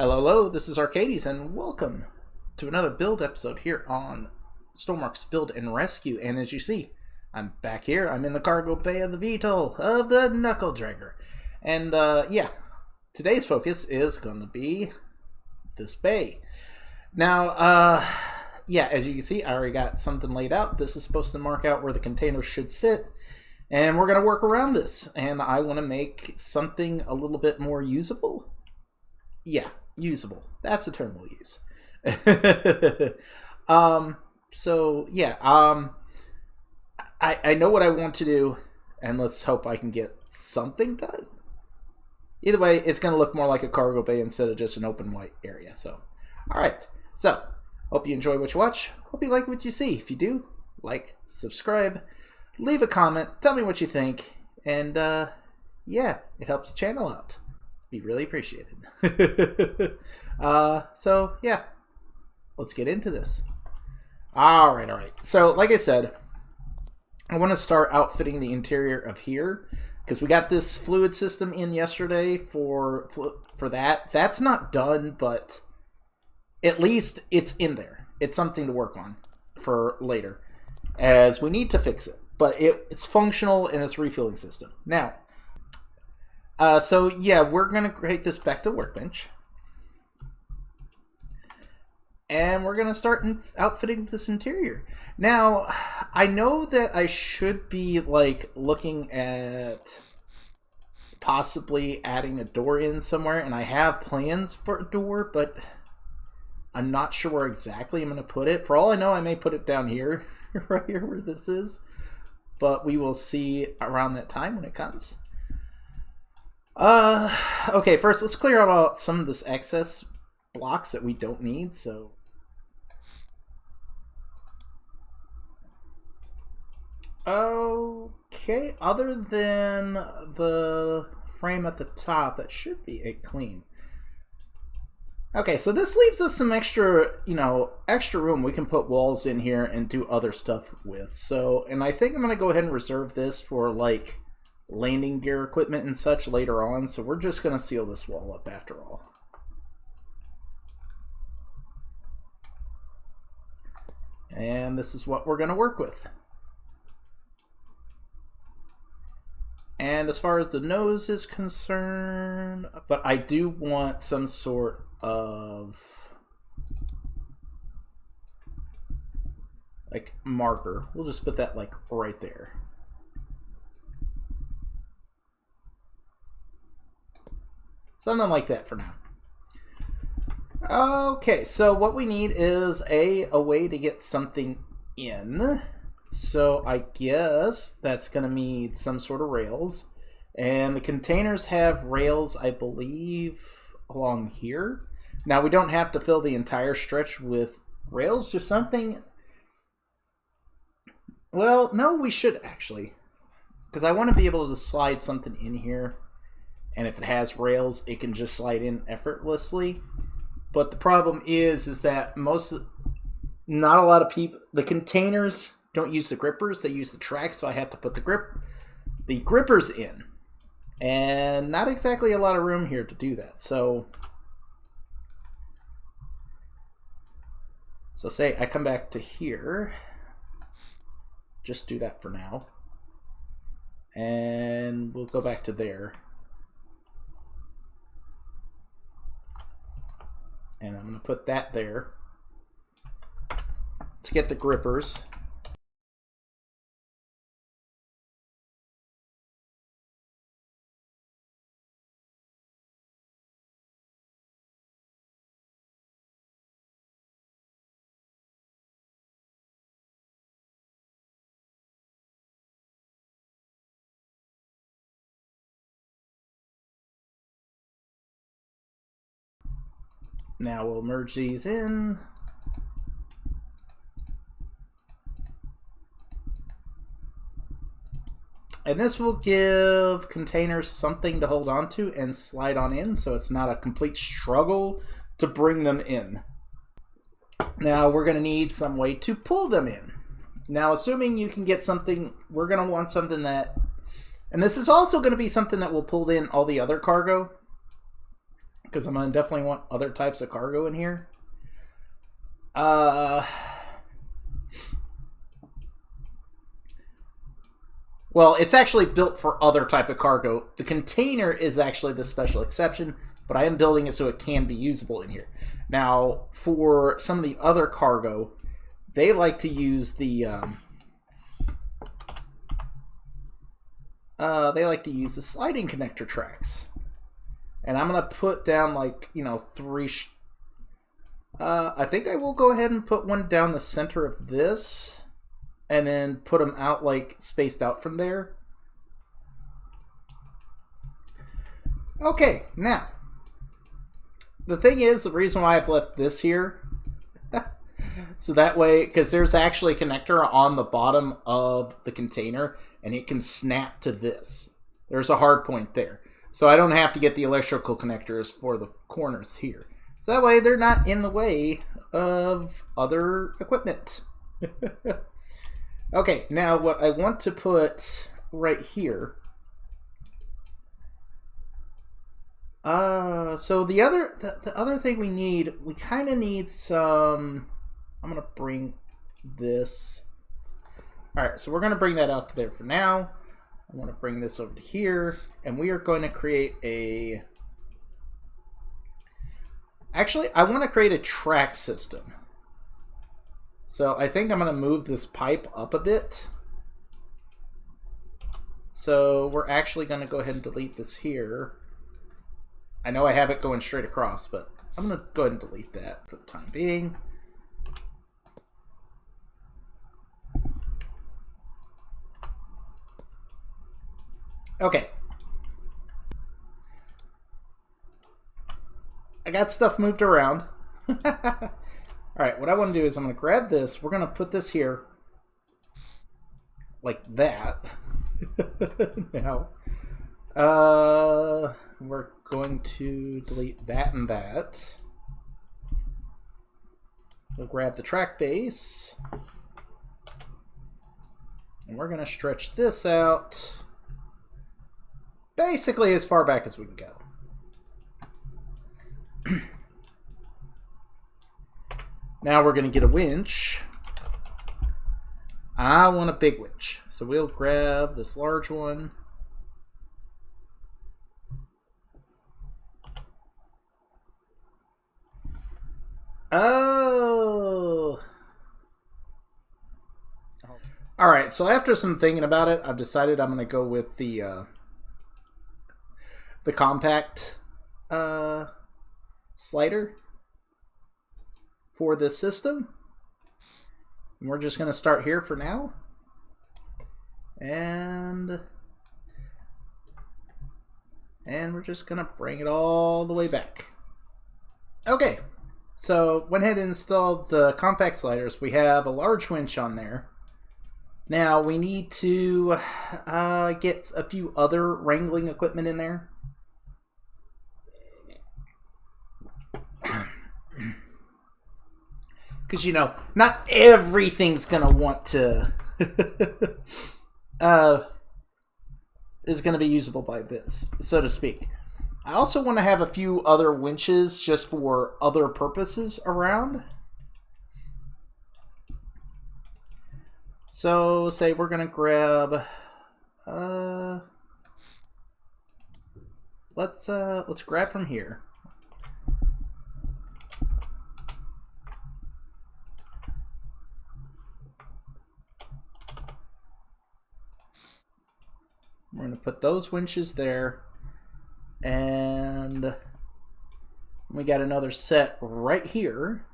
Hello, hello, this is Arcades, and welcome to another build episode here on Stormworks Build and Rescue. And as you see, I'm back here. I'm in the cargo bay of the VTOL of the Knuckle Dragger. And yeah, today's focus is going to be this bay. Now, yeah, as you can see, I already got something laid out. This is supposed to mark out where the container should sit. And we're going to work around this. And I want to make something a little bit more usable. Yeah, usable. That's the term we'll use. So yeah, I know what I want to do, and let's hope I can get something done. Either way, it's going to look more like a cargo bay instead of just an open white area. So, alright. So, hope you enjoy what you watch. Hope you like what you see. If you do, like, subscribe, leave a comment, tell me what you think, and yeah, it helps the channel out. Be really appreciated. So yeah, let's get into this. All right. So like I said, I want to start outfitting the interior of here because we got this fluid system in yesterday for that. That's not done, but at least it's in there. It's something to work on for later, as we need to fix it. But it's functional in its refueling system now. So yeah, we're going to create this back to workbench. And we're going to start outfitting this interior. Now, I know that I should be like looking at possibly adding a door in somewhere. And I have plans for a door, but I'm not sure where exactly I'm going to put it. For all I know, I may put it down here, right here where this is. But we will see around that time when it comes. Okay, first let's clear out some of this excess blocks that we don't need, so. Okay, other than the frame at the top, that should be it clean. Okay, so this leaves us some extra, extra room we can put walls in here and do other stuff with. So, and I think I'm going to go ahead and reserve this for, like, landing gear equipment and such later on, so we're just going to seal this wall up after all. And this is what we're going to work with. And as far as the nose is concerned, but I do want some sort of like marker. We'll just put that like right there. Something like that for now. Okay, so what we need is a way to get something in. So I guess that's going to need some sort of rails. And the containers have rails, I believe, along here. Now, we don't have to fill the entire stretch with rails, just something. Well, no, we should actually. Because I want to be able to slide something in here. And if it has rails, it can just slide in effortlessly. But the problem is that not a lot of people, the containers don't use the grippers, they use the tracks, so I have to put the grippers in. And not exactly a lot of room here to do that. So say I come back to here, just do that for now. And we'll go back to there. And I'm going to put that there to get the grippers. Now we'll merge these in. And this will give containers something to hold on to and slide on in, so it's not a complete struggle to bring them in. Now we're going to need some way to pull them in. Now, assuming you can get something, we're going to want something that, and this is also going to be something that will pull in all the other cargo. because I'm going to definitely want other types of cargo in here. Well, it's actually built for other type of cargo. The container is actually the special exception, but I am building it so it can be usable in here. Now, for some of the other cargo, they like to use the sliding connector tracks, and I'm gonna put down like 3. I think I will go ahead and put one down the center of this, and then put them out like spaced out from there. Okay, now the thing is, the reason why I've left this here, so that way, because there's actually a connector on the bottom of the container, and it can snap to this. There's a hard point there. So I don't have to get the electrical connectors for the corners here. So that way they're not in the way of other equipment. Okay, now what I want to put right here. So the other thing we kind of need some. I'm gonna bring this. All right, so we're gonna bring that out to there for now. I want to bring this over to here, and we are going to create a. Actually, I want to create a track system. So I think I'm going to move this pipe up a bit. So we're actually going to go ahead and delete this here. I know I have it going straight across, but I'm going to go ahead and delete that for the time being. Okay. I got stuff moved around. Alright, what I want to do is I'm going to grab this. We're going to put this here. Like that. Now. We're going to delete that and that. We'll grab the track base. And we're going to stretch this out. Basically as far back as we can go. Now we're going to get a winch. I want a big winch. So we'll grab this large one. Oh. Alright, so after some thinking about it, I've decided I'm going to go with the compact slider for this system. And we're just going to start here for now. And we're just going to bring it all the way back. Okay, so went ahead and installed the compact sliders. We have a large winch on there. Now we need to get a few other wrangling equipment in there. Because, you know, not everything's going to want to... is going to be usable by this, so to speak. I also want to have a few other winches just for other purposes around. So, say we're going to grab... let's grab from here. We're going to put those winches there, and we got another set right here.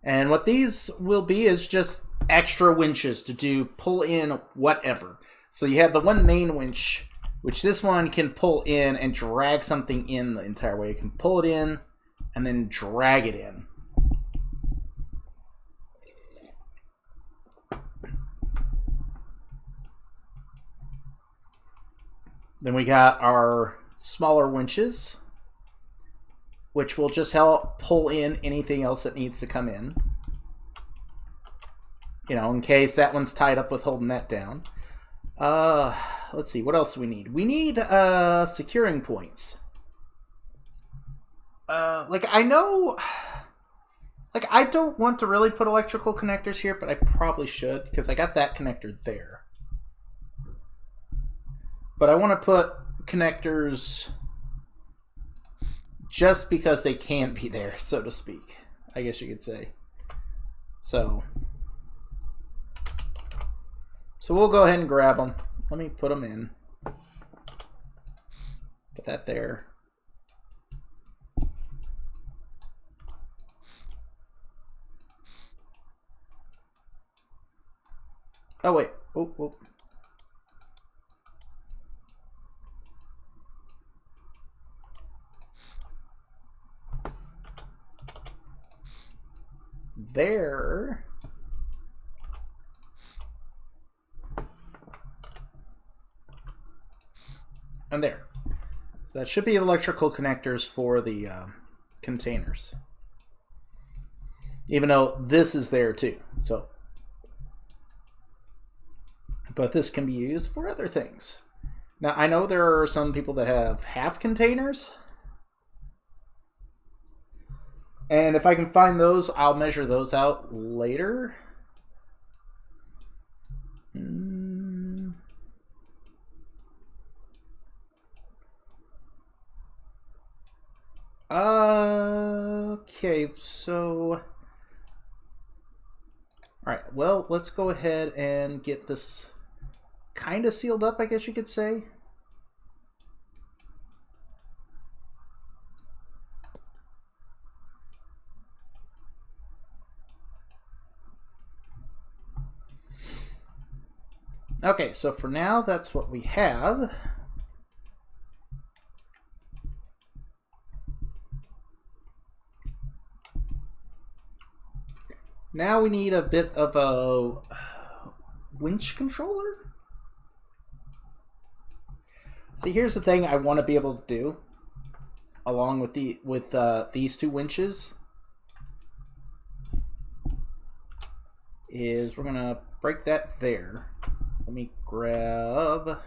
And what these will be is just extra winches to do pull in whatever. So you have the one main winch, which this one can pull in and drag something in the entire way. You can pull it in and then drag it in. Then we got our smaller winches, which will just help pull in anything else that needs to come in. You know, in case that one's tied up with holding that down. Let's see, what else do we need? We need securing points. Like, I know... Like, I don't want to really put electrical connectors here, but I probably should, because I got that connector there. But I want to put connectors just because they can be there, so to speak, I guess you could say. So we'll go ahead and grab them. Let me put them in. Put that there. Oh, wait. Oh. There. And there. So that should be electrical connectors for the containers. Even though this is there too. So, but this can be used for other things. Now, I know there are some people that have half containers. And if I can find those, I'll measure those out later. Okay, so... Alright, well, let's go ahead and get this kind of sealed up, I guess you could say. Okay, so for now, that's what we have. Now we need a bit of a winch controller. See, here's the thing I want to be able to do, along with these two winches, is we're gonna break that there. Let me grab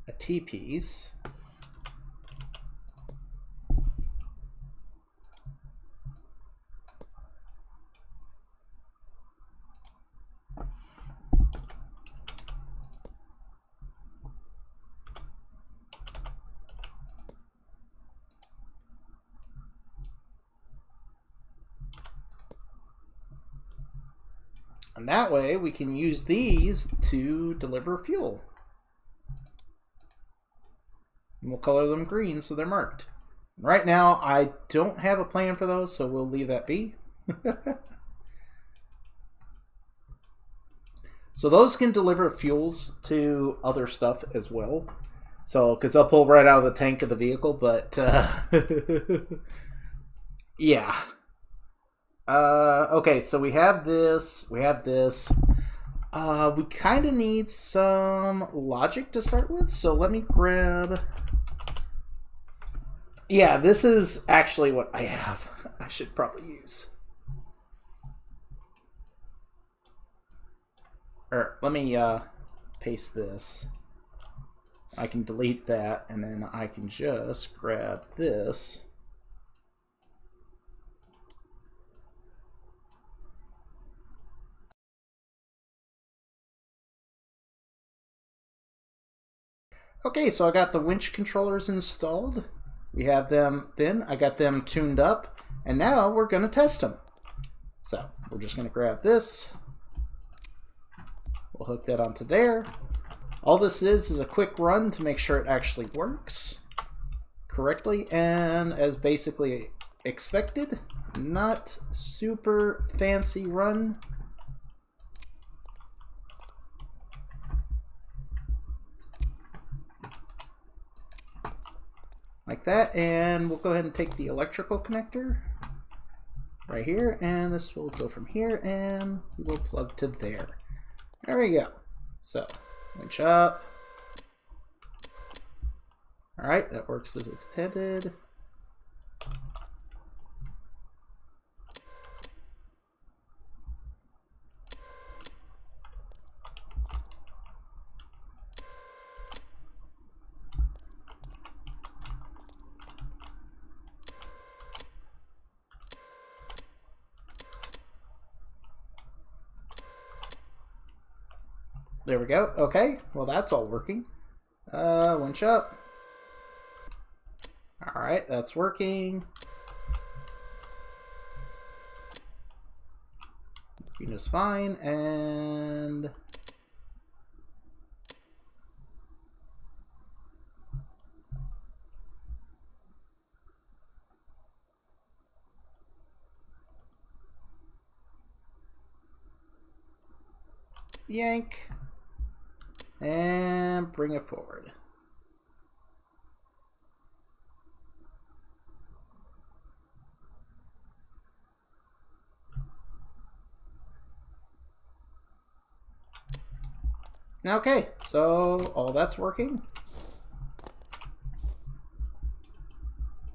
a T-piece. And that way we can use these to deliver fuel. And we'll color them green so they're marked. Right now I don't have a plan for those, so we'll leave that be. So those can deliver fuels to other stuff as well. So, because they'll pull right out of the tank of the vehicle, but yeah. Okay, so we have this, we have this. We kind of need some logic to start with, so let me grab... Yeah, this is actually what I have. I should probably use. Let me paste this. I can delete that, and then I can just grab this. Okay, so I got the winch controllers installed. We have them then. I got them tuned up, and now we're going to test them. So we're just going to grab this. We'll hook that onto there. All this is a quick run to make sure it actually works correctly, and as basically expected, not super fancy run. Like that, and we'll go ahead and take the electrical connector right here, and this will go from here, and we will plug to there. There we go. So, winch up. Alright, that works as intended. There we go. Okay, well that's all working. Winch up. Alright, that's working. Working just fine, and... yank. And bring it forward. Okay, so all that's working.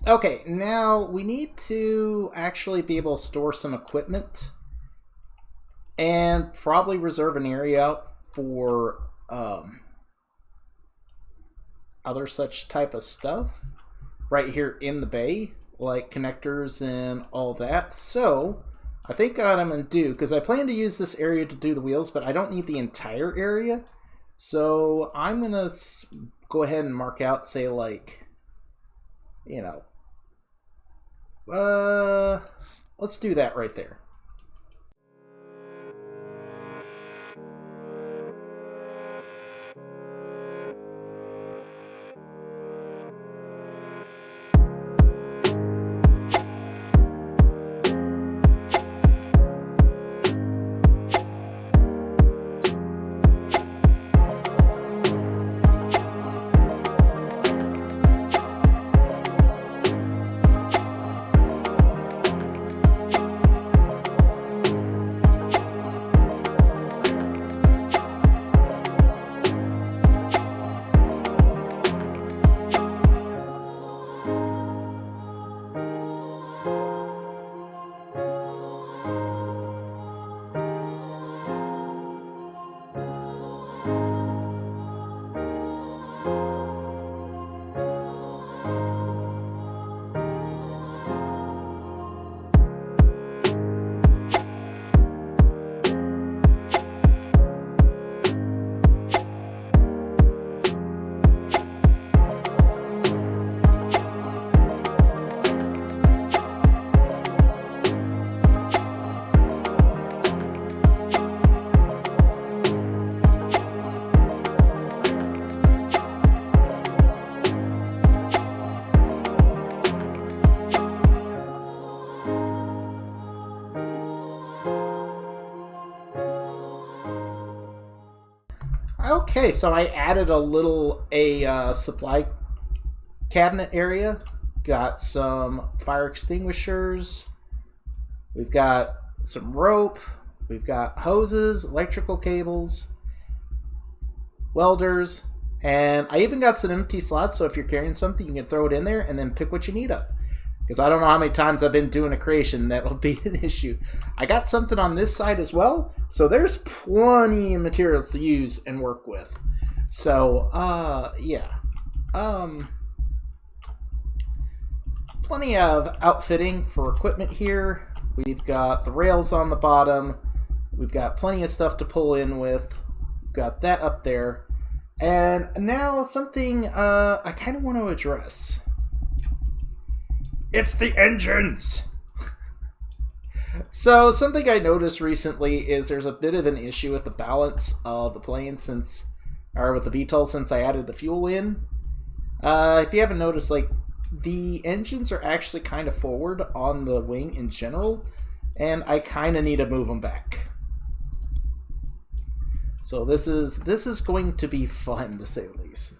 Okay, now we need to actually be able to store some equipment and probably reserve an area out for other such type of stuff right here in the bay, like connectors and all that. So I think what I'm going to do, because I plan to use this area to do the wheels, but I don't need the entire area. So I'm going to go ahead and mark out, say, like, you know, let's do that right there. Okay, so I added a little supply cabinet area. Got some fire extinguishers. We've got some rope. We've got hoses, electrical cables, welders, and I even got some empty slots, so if you're carrying something, you can throw it in there and then pick what you need up. Because I don't know how many times I've been doing a creation that'll be an issue. I got something on this side as well, so there's plenty of materials to use and work with. So, yeah. Plenty of outfitting for equipment here. We've got the rails on the bottom. We've got plenty of stuff to pull in with. We've got that up there. And now something I kind of want to address. It's the engines! So, something I noticed recently is there's a bit of an issue with the balance of the plane with the VTOL since I added the fuel in. If you haven't noticed, like, the engines are actually kind of forward on the wing in general, and I kind of need to move them back. So this is going to be fun, to say the least.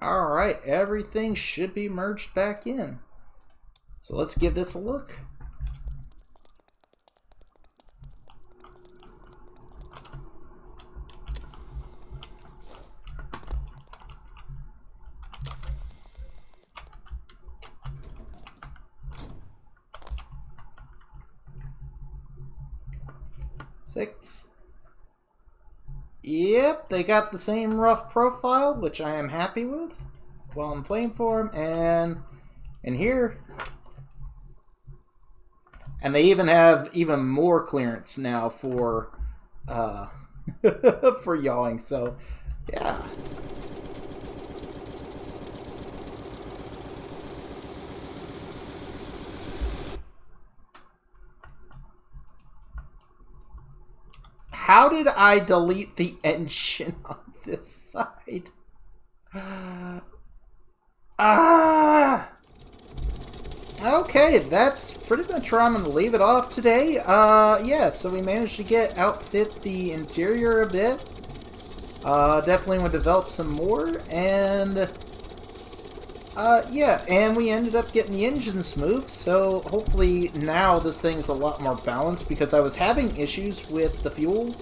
Alright, everything should be merged back in. So let's give this a look. Six. Yep, they got the same rough profile, which I am happy with while I'm playing for them. And in here, and they even have even more clearance now for for yawing. So yeah. How did I delete the engine on this side? Okay, that's pretty much where I'm going to leave it off today. Yeah, so we managed to outfit the interior a bit. Definitely want to develop some more, and yeah, and we ended up getting the engine smooth, so hopefully now this thing's a lot more balanced, because I was having issues with the fuel,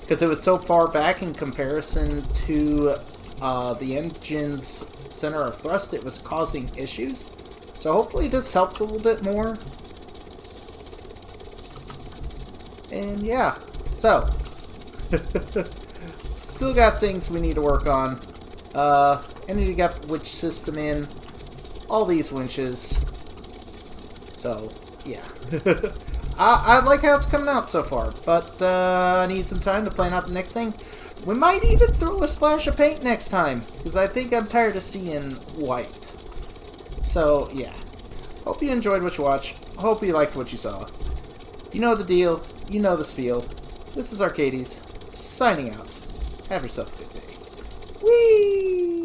because it was so far back in comparison to the engine's center of thrust. It was causing issues. So hopefully this helps a little bit more. And yeah, so still got things we need to work on. I need to get winch system in, all these winches. So yeah, I like how it's coming out so far, but I need some time to plan out the next thing. We might even throw a splash of paint next time, because I think I'm tired of seeing white. So yeah, hope you enjoyed what you watched. Hope you liked what you saw. You know the deal. You know the spiel. This is Arcades, signing out. Have yourself a good day. Whee!